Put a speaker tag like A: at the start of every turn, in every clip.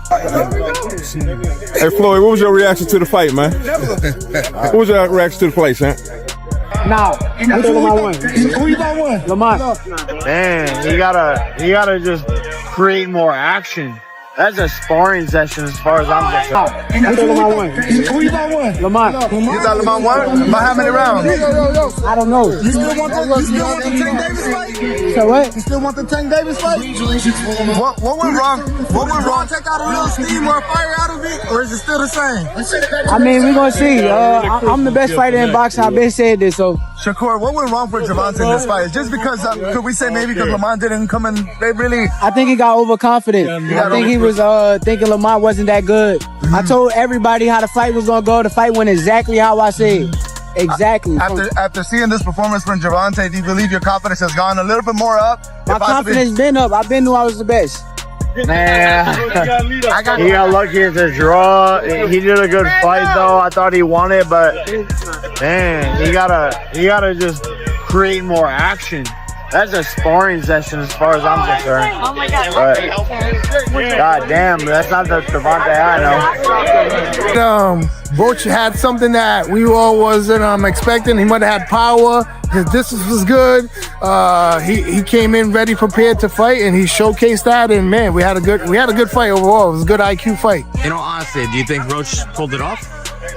A: Hey Floyd, what was your reaction to the fight, man? What was your reaction to the fight, man?
B: Nah, I think Lamont won. Who you got won? Lamont.
C: Man, you gotta just create more action. That's a sparring session as far as I'm concerned.
B: I think Lamont won. Who you got won? Lamont.
D: You thought Lamont won? By how many rounds?
B: I don't know.
D: You still want the Tank Davis fight?
B: So what?
D: You still want the Tank Davis fight? What went wrong? What went wrong? Take out a little steam or fire out of it, or is it still the same?
B: I mean, we're gonna see. I'm the best fighter in boxing. I've been saying this, so.
D: Shakur, what went wrong for Gervonta in this fight? Just because, could we say maybe because Lamont didn't come in, they really...
B: I think he got overconfident. I think he was thinking Lamont wasn't that good. I told everybody how the fight was gonna go. The fight went exactly how I said. Exactly.
D: After seeing this performance from Gervonta, do you believe your confidence has gone a little bit more up?
B: My confidence been up. I've been knew I was the best.
C: Man, he got lucky at the draw. He did a good fight though. I thought he won it, but man, he gotta just create more action. That's a sparring session as far as I'm concerned.
E: Oh my God.
C: God damn, that's not the Gervonta I know.
F: Roach had something that we all wasn't expecting. He might have had power. His distance was good. He came in ready, prepared to fight, and he showcased that. And man, we had a good fight overall. It was a good IQ fight.
G: In all honesty, do you think Roach pulled it off?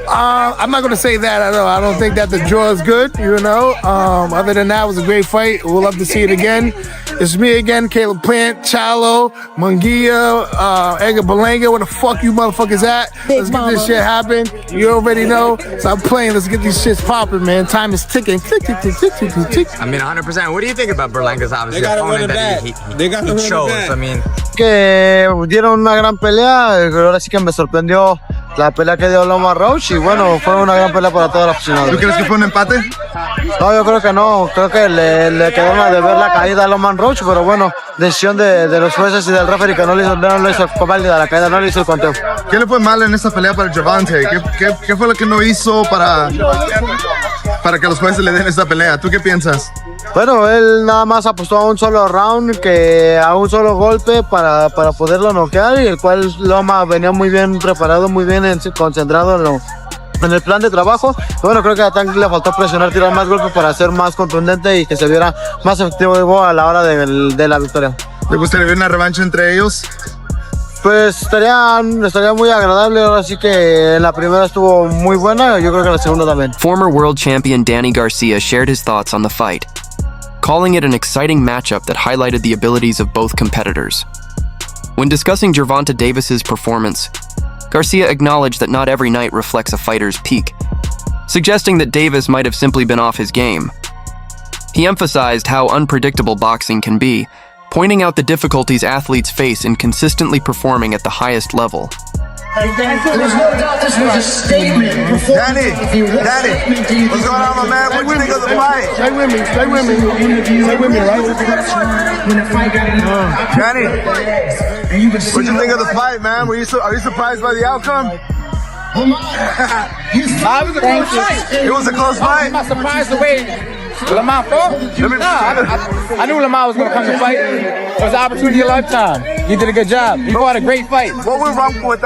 F: I'm not gonna say that. I don't think that the draw is good. Other than that, it was a great fight. We'll love to see it again. It's me again, Caleb Plant, Chalo, Munguia, Edgar Berlanga. Where the fuck you motherfuckers at? Let's get this shit happen. You already know. Stop playing. Let's get these shits popping, man. Time is ticking. Tick, tick, tick, tick, tick, tick, tick.
G: I mean, 100%. What do you think about Berlanga's obviously opponent that he chose? I mean,
C: Que dieron una gran pelea. Ahora sí que me sorprendió la pelea que dio Loma Roach y bueno, fue una gran pelea para todos los aficionados.
D: ¿Tú crees que fue un empate?
C: No, yo creo que no. Creo que le quedó una de ver la caída a Loma Roach, pero bueno, decisión de los jueces y del referee que no le hizo válida la caída, no le hizo el conteo.
D: ¿Qué le fue mal en esta pelea para Gervonta? ¿Qué fue lo que no hizo para que los jueces le den esta pelea? ¿Tú qué piensas?
C: Bueno, él nada más apostó a un solo round, a un solo golpe para poderlo noquear, y el cual Loma venía muy bien preparado, muy bien concentrado en el plan de trabajo. Bueno, creo que a Tank le faltó presionar, tirar más golpes para ser más contundente y que se viera más efectivo a la hora de la victoria.
D: ¿Te gustaría ver una revancha entre ellos?
C: Pues estaría muy agradable. Ahora sí que la primera estuvo muy buena, yo creo que la segunda también.
H: Former world champion Danny Garcia shared his thoughts on the fight, calling it an exciting matchup that highlighted the abilities of both competitors. When discussing Gervonta Davis's performance, Garcia acknowledged that not every night reflects a fighter's peak, suggesting that Davis might have simply been off his game. He emphasized how unpredictable boxing can be, pointing out the difficulties athletes face in consistently performing at the highest level.
I: There's no doubt this was a statement.
D: Danny, what's going on, my man? What do you think of the fight?
F: Stay with me, right?
D: Danny, what do you think of the fight, man? Are you surprised by the outcome? It was a close fight.
B: I'm not surprised the way Lamont fought. I knew Lamont was going to come to fight. It was an opportunity of a lifetime. He did a good job. He fought a great fight.
D: What went wrong with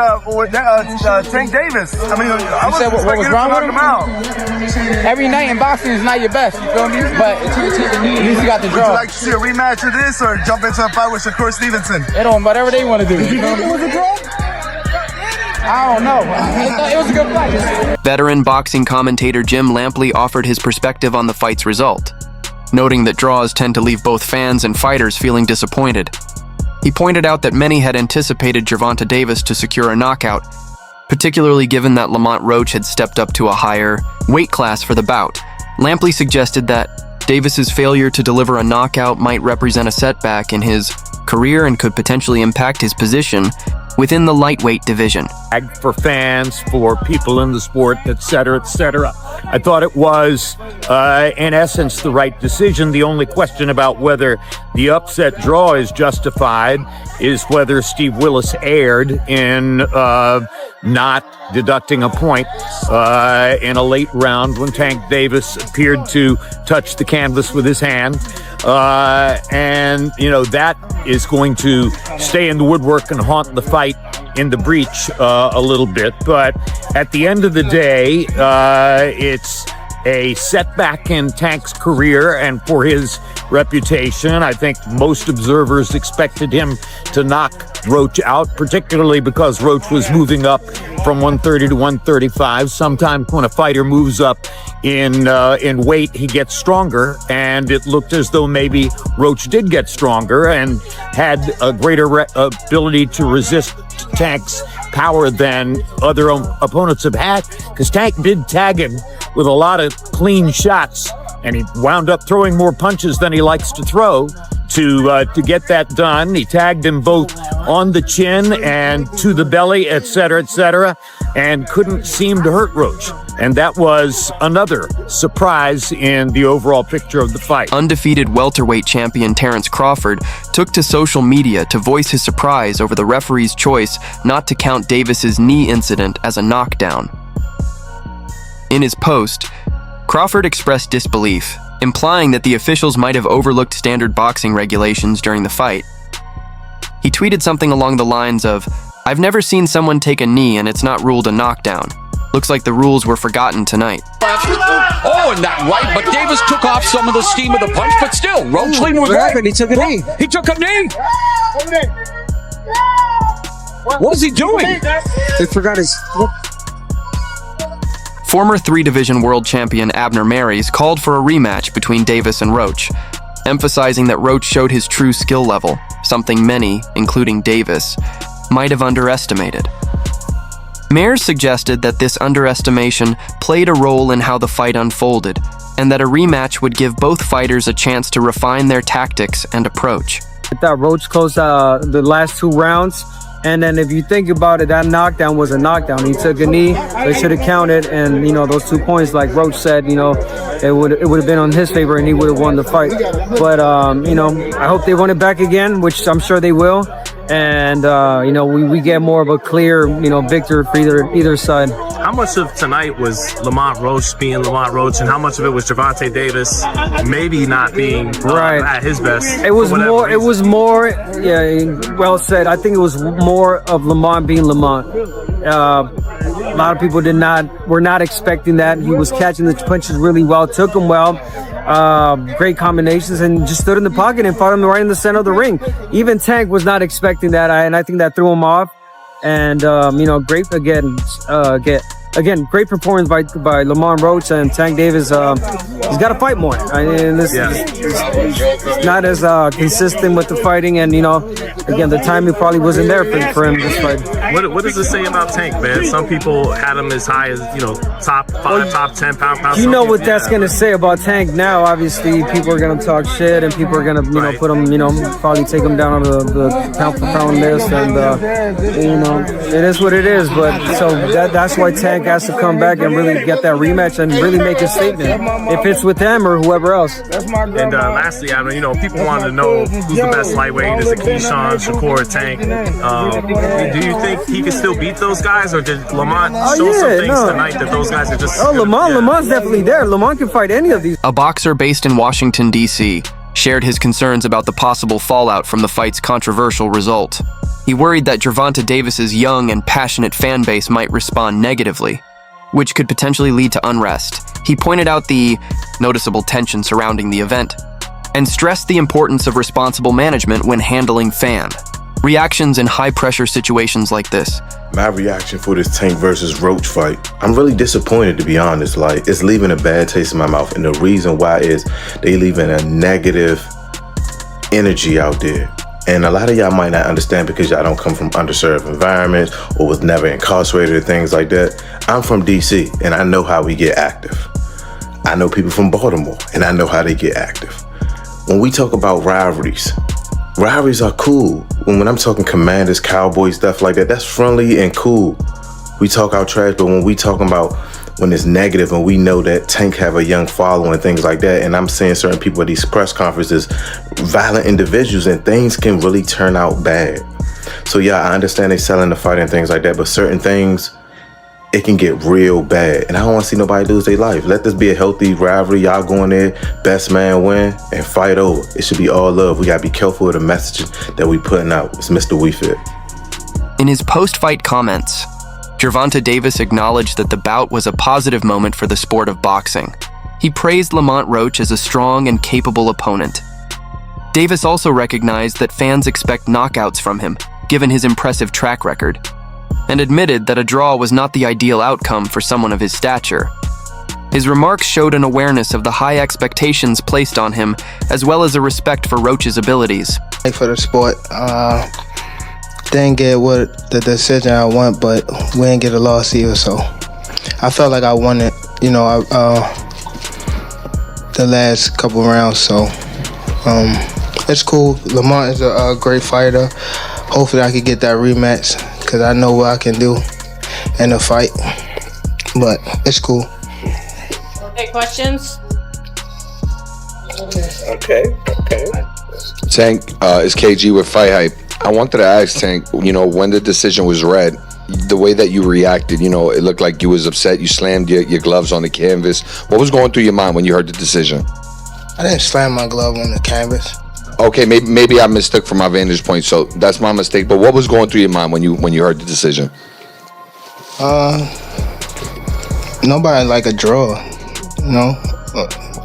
D: Tank Davis? I mean, I was
B: what was wrong with him?
D: Out.
B: Every night in boxing is not your best, you feel me? But at least you got the draw.
D: Would you like to see a rematch of this or jump into a fight with Shakur Stevenson?
B: They don't, whatever they want to do. You think it was a draw? I don't know. It was a good fight.
H: Veteran boxing commentator Jim Lampley offered his perspective on the fight's result, noting that draws tend to leave both fans and fighters feeling disappointed. He pointed out that many had anticipated Gervonta Davis to secure a knockout, particularly given that Lamont Roach had stepped up to a higher weight class for the bout. Lampley suggested that Davis's failure to deliver a knockout might represent a setback in his career and could potentially impact his position within the lightweight division.
J: For fans, for people in the sport, etc., etc. I thought it was, in essence, the right decision. The only question about whether the upset draw is justified is whether Steve Willis erred in not deducting a point in a late round when Tank Davis appeared to touch the canvas with his hand. And, you know, that is going to stay in the woodwork and haunt the fight in the breach a little bit. But at the end of the day, it's a setback in Tank's career and for his reputation. I think most observers expected him to knock Roach out, particularly because Roach was moving up from 130 to 135. Sometimes when a fighter moves up in weight, he gets stronger, and it looked as though maybe Roach did get stronger and had a greater ability to resist Tank's power than other opponents have had, because Tank did tag him with a lot of clean shots, and he wound up throwing more punches than he likes to throw to get that done. He tagged him both on the chin and to the belly, etc., and couldn't seem to hurt Roach. And that was another surprise in the overall picture of the fight.
H: Undefeated welterweight champion Terrence Crawford took to social media to voice his surprise over the referee's choice not to count Davis's knee incident as a knockdown. In his post, Crawford expressed disbelief, implying that the officials might have overlooked standard boxing regulations during the fight. He tweeted something along the lines of, "I've never seen someone take a knee and it's not ruled a knockdown. Looks like the rules were forgotten tonight."
E: Oh, and that right, but Davis took off some of the steam of the punch, but still, Roach leaned with right.
B: He took a knee.
E: He took a knee. What is he doing?
B: He forgot his...
H: Former 3-division world champion Abner Maries called for a rematch between Davis and Roach, emphasizing that Roach showed his true skill level, something many, including Davis, might have underestimated. Mares suggested that this underestimation played a role in how the fight unfolded, and that a rematch would give both fighters a chance to refine their tactics and approach.
B: I thought Roach closed the last 2 rounds. And then if you think about it, that knockdown was a knockdown. He took a knee, they should have counted, and those 2 points, like Roach said, it would have been on his favor and he would have won the fight. But I hope they run it back again, which I'm sure they will. And we get more of a clear victor for either side.
K: How much of tonight was Lamont Roach being Lamont Roach, and how much of it was Gervonta Davis maybe not being
B: right
K: at his best?
B: It was more. Reason? It was more. Yeah, well said. I think it was more of Lamont being Lamont. A lot of people were not expecting that. He was catching the punches really well, took them well. Great combinations, and just stood in the pocket and fought him right in the center of the ring. Even Tank was not expecting that, and I think that threw him off. And great great performance by Lamont Roach, and Tank Davis. He's got to fight more. He's not as consistent with the fighting, and again, the timing probably wasn't there for him this fight.
K: What does it say about Tank, man? Some people had him as high as top 5, top 10 pound.
B: You know what that's gonna say about Tank now? Obviously, people are gonna talk shit, and people are gonna put him, probably take him down on the pound for pound list, and it is what it is. But so that's why Tank has to come back and really get that rematch and really make a statement, if it's with him or whoever else.
K: And lastly, Adam, people wanted to know who's the best lightweight. Is it Keyshawn, Shakur, Tank? Do you think he can still beat those guys, or did Lamont show some things tonight that those guys are just...
B: Lamont's definitely there. Lamont can fight any of these.
H: A boxer based in Washington, D.C., shared his concerns about the possible fallout from the fight's controversial result. He worried that Gervonta Davis's young and passionate fan base might respond negatively, which could potentially lead to unrest. He pointed out the noticeable tension surrounding the event and stressed the importance of responsible management when handling fan reactions in high-pressure situations like this.
L: My reaction for this Tank versus Roach fight, I'm really disappointed, to be honest. Like, it's leaving a bad taste in my mouth, and the reason why is they leaving a negative energy out there. And a lot of y'all might not understand because y'all don't come from underserved environments or was never incarcerated or things like that. I'm from DC, and I know how we get active. I know people from Baltimore, and I know how they get active. When we talk about rivalries are cool. When I'm talking Commanders, Cowboys, stuff like that, that's friendly and cool. We talk our trash, but when we talking about when it's negative and we know that Tank have a young following and things like that, and I'm seeing certain people at these press conferences, violent individuals, and things can really turn out bad. So yeah, I understand they selling the fight and things like that, but certain things, it can get real bad. And I don't want to see nobody lose their life. Let this be a healthy rivalry. Y'all go in there, best man win, and fight over. It should be all love. We got to be careful with the messaging that we putting out. It's Mr. We Fit.
H: In his post-fight comments, Gervonta Davis acknowledged that the bout was a positive moment for the sport of boxing. He praised Lamont Roach as a strong and capable opponent. Davis also recognized that fans expect knockouts from him, given his impressive track record, and admitted that a draw was not the ideal outcome for someone of his stature. His remarks showed an awareness of the high expectations placed on him, as well as a respect for Roach's abilities.
C: For the sport, didn't get what the decision I want, but we didn't get a loss either, so I felt like I won it, the last couple rounds, so it's cool. Lamont is a great fighter. Hopefully I can get that rematch, because I know what I can do in a fight, but it's cool.
M: Okay, questions?
N: Okay. Tank, it's KG with Fight Hype. I wanted to ask Tank, when the decision was read, the way that you reacted, it looked like you was upset. You slammed your gloves on the canvas. What was going through your mind when you heard the decision?
C: I didn't slam my glove on the canvas.
N: Okay, maybe I mistook from my vantage point, so that's my mistake. But what was going through your mind when you heard the decision?
C: Nobody like a draw,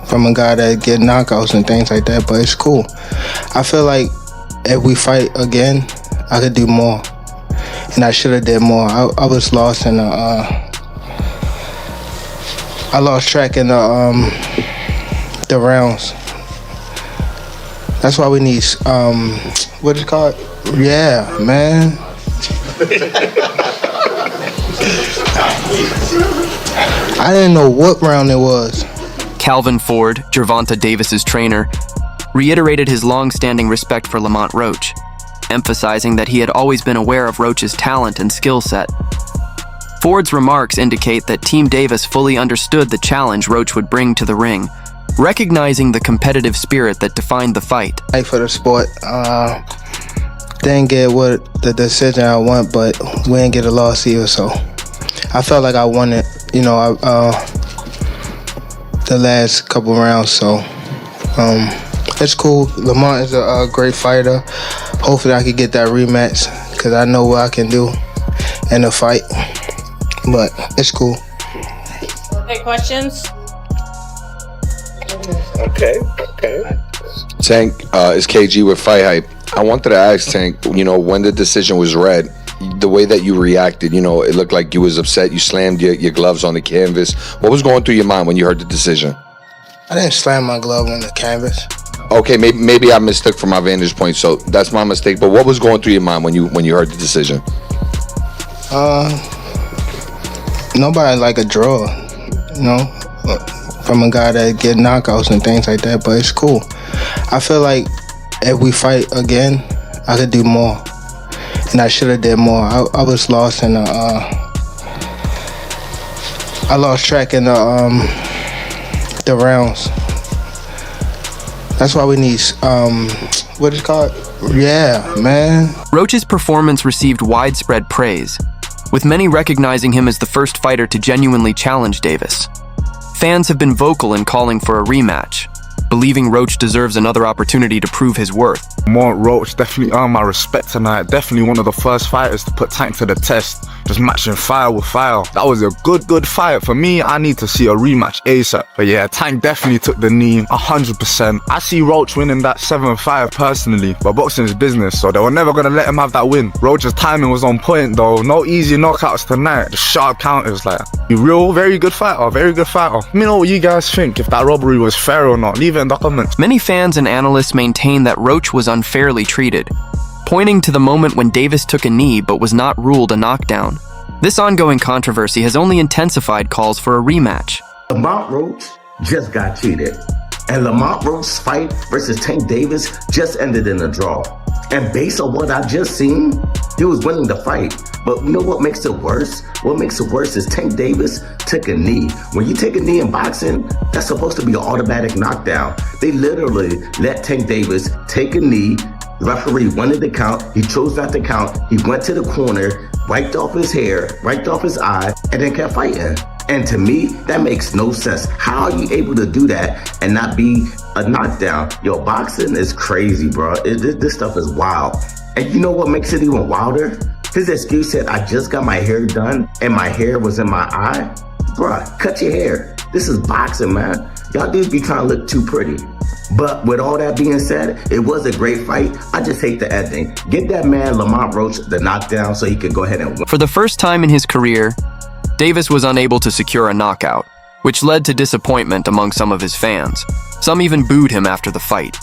C: from a guy that get knockouts and things like that, but it's cool. I feel like if we fight again, I could do more, and I should have did more. I was lost in I lost track in the rounds. That's why we need what is it called? Yeah, man. I didn't know what round it was.
H: Calvin Ford, Gervonta Davis's trainer, reiterated his long-standing respect for Lamont Roach, emphasizing that he had always been aware of Roach's talent and skill set. Ford's remarks indicate that Team Davis fully understood the challenge Roach would bring to the ring, recognizing the competitive spirit that defined the fight.
C: For the sport, didn't get what the decision I want, but we didn't get a loss either, so I felt like I won it, the last couple rounds, so it's cool. Lamont is a great fighter. Hopefully I can get that rematch, because I know what I can do in a fight, but it's cool.
M: Okay, questions?
N: Okay. Tank, it's KG with Fight Hype. I wanted to ask Tank, when the decision was read, the way that you reacted, it looked like you was upset. You slammed your gloves on the canvas. What was going through your mind when you heard the decision?
C: I didn't slam my glove on the canvas.
N: Okay, maybe I mistook from my vantage point, so that's my mistake. But what was going through your mind when you heard the decision?
C: Nobody like a draw, from a guy that get knockouts and things like that, but it's cool. I feel like if we fight again, I could do more, and I should have did more. I was lost in I lost track in the rounds. That's why we need what is it called? Yeah, man.
H: Roach's performance received widespread praise, with many recognizing him as the first fighter to genuinely challenge Davis. Fans have been vocal in calling for a rematch, believing Roach deserves another opportunity to prove his worth.
A: Lamont Roach definitely earned my respect tonight. Definitely one of the first fighters to put Tank to the test. Just matching fire with fire. That was a good fight. For me, I need to see a rematch ASAP. But yeah, Tank definitely took the knee 100%. I see Roach winning that 7-5 personally. But boxing is business, so they were never going to let him have that win. Roach's timing was on point though. No easy knockouts tonight. The sharp counters, very good fighter. Let me know what you guys think, if that robbery was fair or not. Leave it in the comments.
H: Many fans and analysts maintain that Roach was unfairly treated, pointing to the moment when Davis took a knee but was not ruled a knockdown. This ongoing controversy has only intensified calls for a rematch.
O: Lamont Roach just got cheated, and Lamont Roach's fight versus Tank Davis just ended in a draw. And based on what I just seen, he was winning the fight. But you know what makes it worse? What makes it worse is Tank Davis took a knee. When you take a knee in boxing, that's supposed to be an automatic knockdown. They literally let Tank Davis take a knee. The referee wanted to count. He chose not to count. He went to the corner, wiped off his hair, wiped off his eye, and then kept fighting. And to me, that makes no sense. How are you able to do that and not be a knockdown? Yo, boxing is crazy, bro. This stuff is wild. And you know what makes it even wilder? His excuse said, I just got my hair done and my hair was in my eye. Bruh, cut your hair. This is boxing, man. Y'all dudes be trying to look too pretty. But with all that being said, it was a great fight. I just hate the ending. Give that man Lamont Roach the knockdown so he could go ahead and win.
H: For the first time in his career, Davis was unable to secure a knockout, which led to disappointment among some of his fans. Some even booed him after the fight.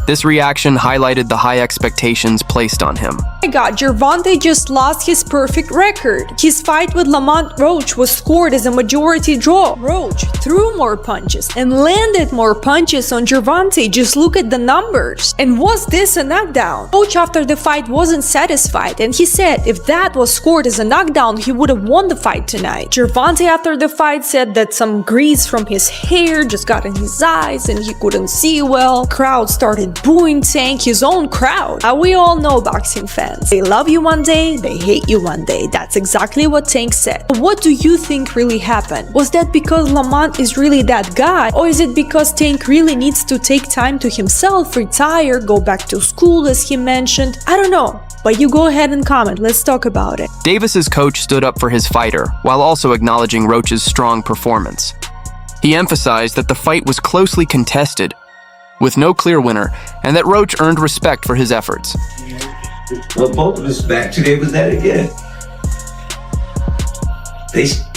H: This reaction highlighted the high expectations placed on him.
P: Oh my god, Gervonta just lost his perfect record. His fight with Lamont Roach was scored as a majority draw. Roach threw more punches and landed more punches on Gervonta. Just look at the numbers. And was this a knockdown? Roach after the fight wasn't satisfied and he said if that was scored as a knockdown, he would have won the fight tonight. Gervonta after the fight said that some grease from his hair just got in his eyes and he couldn't see well. Crowd started booing Tank, his own crowd. We all know boxing fans. They love you one day, they hate you one day. That's exactly what Tank said. But what do you think really happened? Was that because Lamont is really that guy? Or is it because Tank really needs to take time to himself, retire, go back to school as he mentioned? I don't know. But you go ahead and comment, let's talk about it.
H: Davis's coach stood up for his fighter, while also acknowledging Roach's strong performance. He emphasized that the fight was closely contested, with no clear winner, and that Roach earned respect for his efforts.
Q: Well, both of us back today was that again.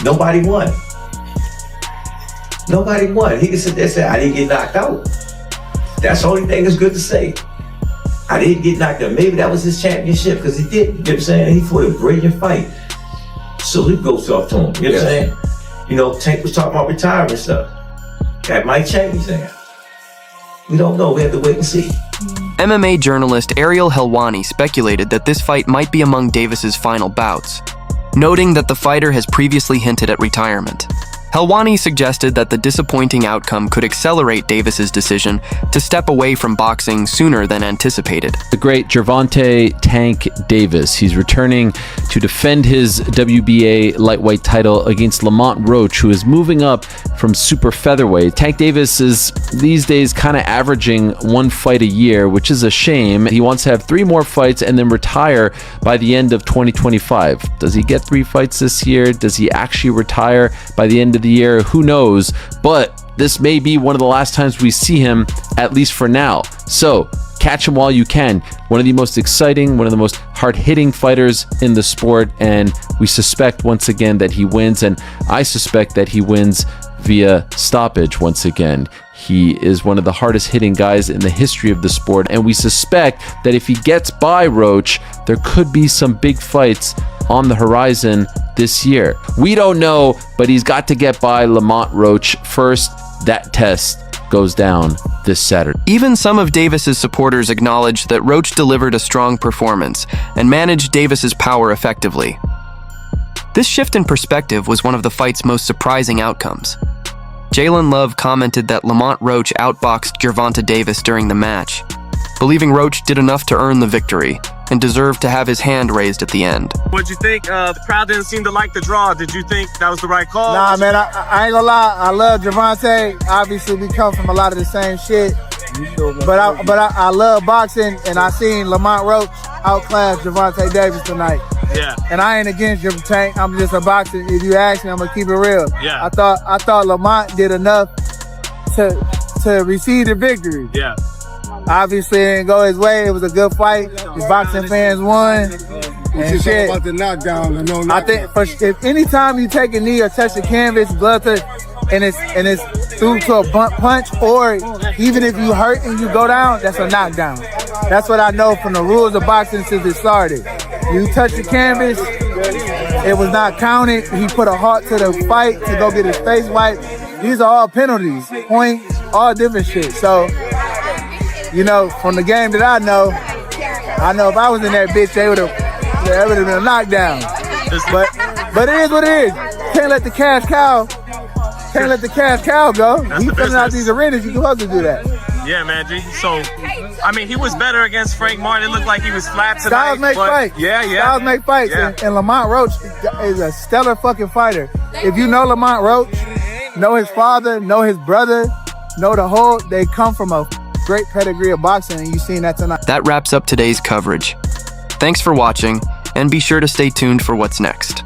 Q: Nobody won. Nobody won. He can sit there and say, I didn't get knocked out. That's the only thing that's good to say. I didn't get knocked out. Maybe that was his championship, because he did. You know what I'm saying? He fought a brilliant fight. Salute goes off to him. You know what I'm saying? You know, Tank was talking about retirement stuff. That might change that. We don't know. We have to wait and see.
H: MMA journalist Ariel Helwani speculated that this fight might be among Davis's final bouts, noting that the fighter has previously hinted at retirement. Helwani suggested that the disappointing outcome could accelerate Davis's decision to step away from boxing sooner than anticipated.
R: The great Gervonta "Tank" Davis. He's returning to defend his WBA lightweight title against Lamont Roach, who is moving up from super featherweight. Tank Davis is these days kind of averaging one fight a year, which is a shame. He wants to have 3 more fights and then retire by the end of 2025. Does he get 3 fights this year? Does he actually retire by the end of the year? Who knows? But this may be one of the last times we see him, at least for now. So catch him while you can. One of the most exciting, one of the most hard-hitting fighters in the sport, and we suspect once again that he wins, and I suspect that he wins via stoppage once again. He is one of the hardest hitting guys in the history of the sport, and we suspect that if he gets by Roach, there could be some big fights on the horizon this year. We don't know, but he's got to get by Lamont Roach first. That test goes down this Saturday.
H: Even some of Davis's supporters acknowledged that Roach delivered a strong performance and managed Davis's power effectively. This shift in perspective was one of the fight's most surprising outcomes. Jalen Love commented that Lamont Roach outboxed Gervonta Davis during the match, believing Roach did enough to earn the victory and deserved to have his hand raised at the end.
K: What'd you think? The crowd didn't seem to like the draw. Did you think that was the right call?
C: Nah, man, I ain't gonna lie. I love Gervonta. Obviously, we come from a lot of the same shit. But I love boxing, and I seen Lamont Roach outclass Gervonta Davis tonight.
K: Yeah.
C: And I ain't against your Tank. I'm just a boxer. If you ask me, I'm gonna keep it real.
K: Yeah.
C: I thought Lamont did enough to receive the victory.
K: Yeah.
C: Obviously, it didn't go his way. It was a good fight. The boxing fans won. And shit.
F: About the knockdown and no knockdown.
C: I think if anytime you take a knee or touch the canvas, blood touch, and it's through to a blunt punch, or even if you hurt and you go down, that's a knockdown. That's what I know from the rules of boxing since it started. You touch the canvas, it was not counted. He put a halt to the fight to go get his face wiped. These are all penalties, points, all different shit. So, you know, from the game that I know if I was in that bitch, it would have been a knockdown. But it is what it is. Can't let the cash cow go. You filling out these arenas, you're supposed to do that.
K: Yeah, man, G. So, I mean, he was better against Frank Martin. It looked like he was flat tonight.
C: Styles make fights.
K: Yeah.
C: Styles make fights.
K: Yeah.
C: And Lamont Roach is a stellar fucking fighter. If you know Lamont Roach, know his father, know his brother, know the whole, they come from a great pedigree of boxing, and you've seen that tonight.
H: That wraps up today's coverage. Thanks for watching, and be sure to stay tuned for what's next.